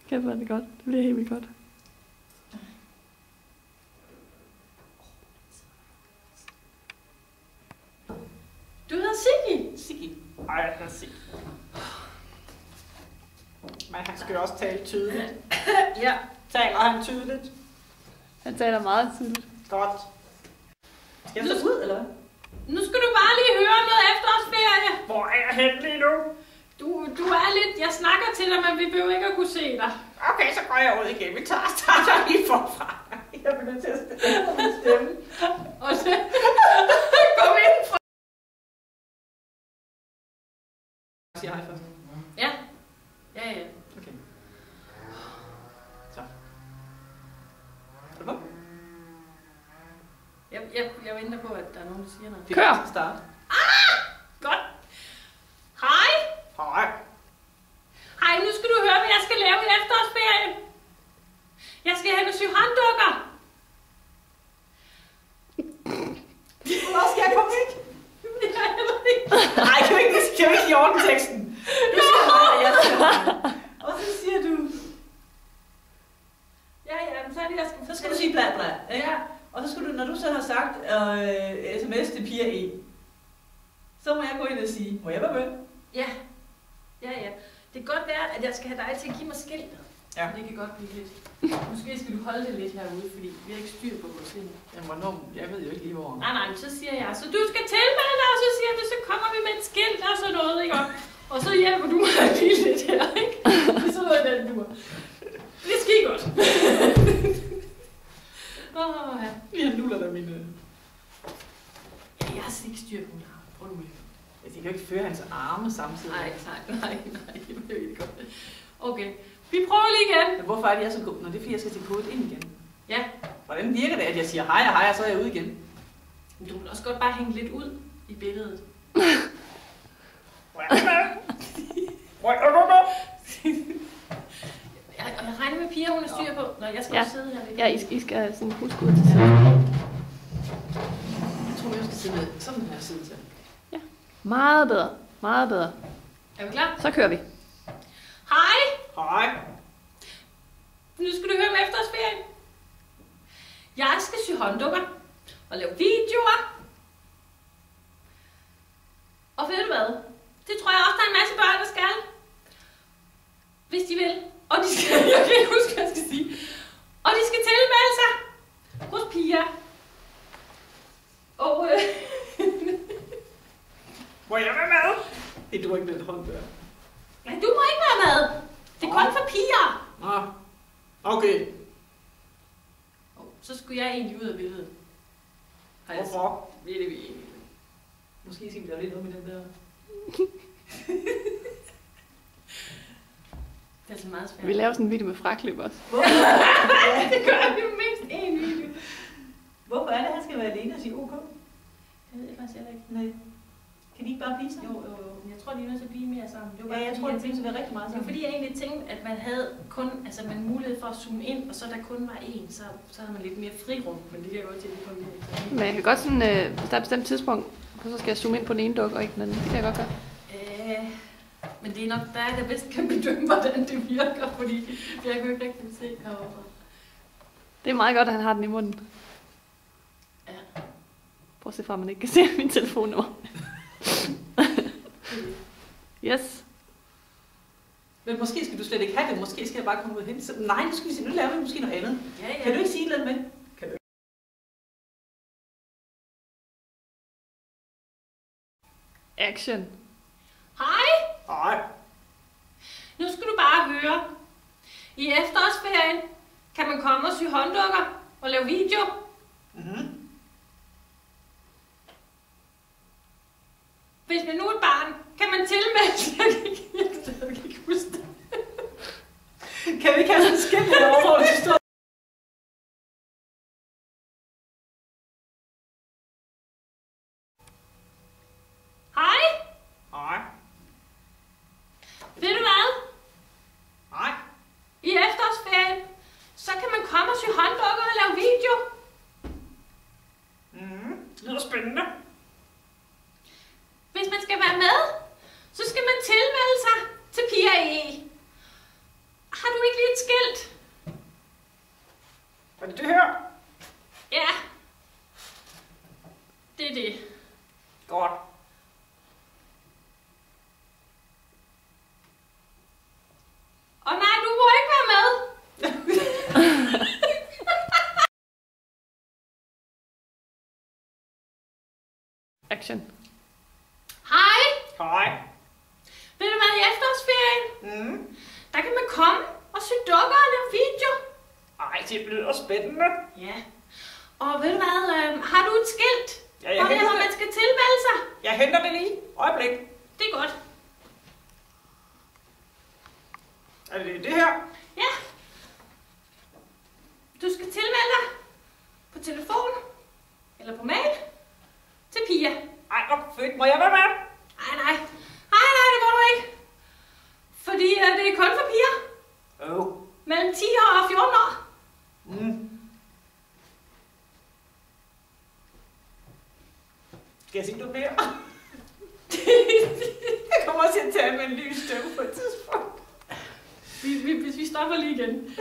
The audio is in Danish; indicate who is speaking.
Speaker 1: Kæft, hvor er det godt. Det bliver helt vildt godt.
Speaker 2: Du hedder Siggy.
Speaker 3: Siggy. Ej, jeg hedder Siggy. Men han skal jo også tale tydeligt.
Speaker 2: Ja.
Speaker 3: Taler han tydeligt?
Speaker 1: Han taler meget tydeligt.
Speaker 3: Godt. Skal jeg så ud, eller hvad?
Speaker 2: Nu skal du bare lige høre noget efterårsferie.
Speaker 3: Hvor er jeg henne lige nu?
Speaker 2: Du er lidt... Jeg snakker til dig, men vi behøver ikke at kunne se dig.
Speaker 3: Okay, så går jeg ud igen. Vi starter lige forfra. Jeg bliver nødt til at stemme på min stemme.
Speaker 2: Og så... Kom ind for...
Speaker 3: Siger hej først.
Speaker 2: Ja. Ja, ja.
Speaker 3: Okay. Så. Er du på?
Speaker 2: Jeg venter på, at der er nogen, der siger noget.
Speaker 1: Kør!
Speaker 3: Vi skal starte.
Speaker 2: Godt. Hej.
Speaker 3: Hej.
Speaker 2: Hej, nu skal du høre, hvad jeg skal lave i efterårsferien. Jeg skal have sy hånddukker.
Speaker 3: Hvor skal jeg komme væk?
Speaker 2: Det er heller ikke.
Speaker 3: Nej, kan vi ikke i orden teksten? Du skal have, jeg skal have. Og så siger du...
Speaker 2: Ja, så er det, jeg skal...
Speaker 3: Så skal du sige bla bla.
Speaker 2: Ja.
Speaker 3: Og så skal du, når du så har sagt sms til Pia E, så må jeg gå ind og sige, må jeg begynde?
Speaker 2: Ja. Det kan godt være, at jeg skal have dig til at give mig skiltet.
Speaker 3: Ja.
Speaker 2: Det kan godt blive lidt. Måske skal du holde det lidt herude, fordi vi har ikke styr på vores ting.
Speaker 3: Jamen, hvornår? Jeg ved jo ikke lige hvor.
Speaker 2: Nej, så siger jeg, så du skal tilmelde dig, og så siger du, så kommer vi med et skilt og sådan noget, ikke? Og så hjælper du mig lige lidt her, ikke? Det er sådan noget, den dur. Det er skide godt. Ja.
Speaker 3: Jeg nuller der mine...
Speaker 2: Ja, jeg har slet ikke styr på min arm. Prøv nu lige.
Speaker 3: Jeg kan jo ikke føre hans arme samtidig.
Speaker 2: Nej, det bliver ikke godt. Okay, vi prøver lige igen.
Speaker 3: Men hvorfor er det, jeg så god? Nå, det er fordi, jeg skal til kodet ind igen.
Speaker 2: Ja.
Speaker 3: Hvordan virker det, at jeg siger hej og hej, og så er jeg ude igen?
Speaker 2: Men du kan også godt bare hænge lidt ud i billedet. Jeg regner med, Pia, hun er styr på. Nå, jeg skal sidde her lidt.
Speaker 1: Ja, I skal sådan huske ud til siden.
Speaker 3: Jeg tror, jeg skal sidde sådan her side til.
Speaker 1: Ja, meget bedre. Meget bedre.
Speaker 2: Er vi klar?
Speaker 1: Så kører vi.
Speaker 2: Hej!
Speaker 3: Hej.
Speaker 2: Nu skal du høre med efterårsferien. Jeg skal sy hånddukker og lave videoer. Og ved du hvad? Det tror jeg også, der er en masse børn, der skal. Hvis de vil. Og de skal, jeg kan ikke huske, hvad jeg skal sige. Og de skal tilmelde sig hos Pia. Og
Speaker 3: Må jeg være med? Det duer ikke med et håndbør.
Speaker 2: nej, du må ikke være med. Det er kun for piger.
Speaker 3: Nå, okay.
Speaker 2: Så skulle jeg egentlig ud af billedet.
Speaker 3: Hvorfor?
Speaker 2: Ved det vi egentlig.
Speaker 3: Måske skal vi lave lidt noget med den der.
Speaker 2: Det er så meget svært.
Speaker 1: Vi laver sådan en video med frakløb også.
Speaker 2: Ja, det gør vi mindst én video.
Speaker 3: Hvorfor er det, at han skal være alene og sige OK?
Speaker 2: Jeg ved det faktisk heller ikke.
Speaker 3: Nej. Kan de ikke bare blive sammen?
Speaker 2: Jo. Men jeg tror, de er nødt til at blive mere sammen. Det var bare
Speaker 3: Ja, jeg
Speaker 2: fordi,
Speaker 3: tror, det
Speaker 2: tænkte,
Speaker 3: bliver rigtig meget
Speaker 2: det var
Speaker 3: sammen.
Speaker 2: fordi, jeg egentlig tænkte, at man havde kun, altså man mulighed for at zoome ind, og så der kun var én, så havde man lidt mere frirum. Men det kan jeg godt til, at det kommer mere.
Speaker 1: Men jeg kan godt sådan, hvis der er et bestemt tidspunkt, så skal jeg zoome ind på den ene dukke og ikke den anden. Det kan jeg godt gøre.
Speaker 2: Men det er nok dig, der bedst kan bedømme, hvordan det virker, fordi jeg kan jo ikke rigtig se herovre.
Speaker 1: Det er meget godt, at han har den i munden.
Speaker 2: Ja.
Speaker 1: Prøv at se fra, at man ikke kan se min telefonnummer. Yes.
Speaker 3: Men måske skal du slet ikke have det. Måske skal jeg bare komme ud hen. Nej, nu skal vi se. Nu laver vi måske noget andet.
Speaker 2: Ja.
Speaker 3: Kan du ikke sige noget med? Kan du?
Speaker 1: Action.
Speaker 2: Hej!
Speaker 3: Nej.
Speaker 2: Nu skal du bare høre. I efterårsferien kan man komme og sy hånddukker og lave video.
Speaker 3: Mhm.
Speaker 2: Hvis man nu er et barn, kan man tilmelde sig. Jeg kan ikke huske det.
Speaker 3: Kan vi ikke have sådan en skilt herovre, hvor det står?
Speaker 2: Hej!
Speaker 3: Nej.
Speaker 2: Ved du hvad?
Speaker 3: Nej.
Speaker 2: I efterårsferien, så kan man komme og sy hånddukker og lave video.
Speaker 3: Mhm. Det lyder spændende.
Speaker 2: Hvis man skal være med, så skal man tilmelde sig til Pia E. det.
Speaker 3: Godt.
Speaker 2: Og nej, du må ikke være med.
Speaker 1: Action.
Speaker 2: Hej.
Speaker 3: Hej.
Speaker 2: Ved du hvad, i efterårsferien, der kan man komme og se dukker og lave video.
Speaker 3: Ej, det lyder spændende.
Speaker 2: Ja. Og ved du hvad, har du et skilt,
Speaker 3: Ja,
Speaker 2: hvor man skal tilmelde sig?
Speaker 3: Jeg henter det lige. Øjeblik.
Speaker 2: Det er godt.
Speaker 3: Er det det her?
Speaker 2: Ja. Du skal tilmelde dig på telefon eller på mail til Pia.
Speaker 3: Ej, hvor fedt. Må jeg være med?
Speaker 2: Nej, det må du ikke. Fordi det er kun for piger mellem 10 år og 14 år.
Speaker 3: Skal jeg sige noget mere? Jeg kommer også til at tale med en lys stemme på et tidspunkt.
Speaker 2: Vi stopper lige igen.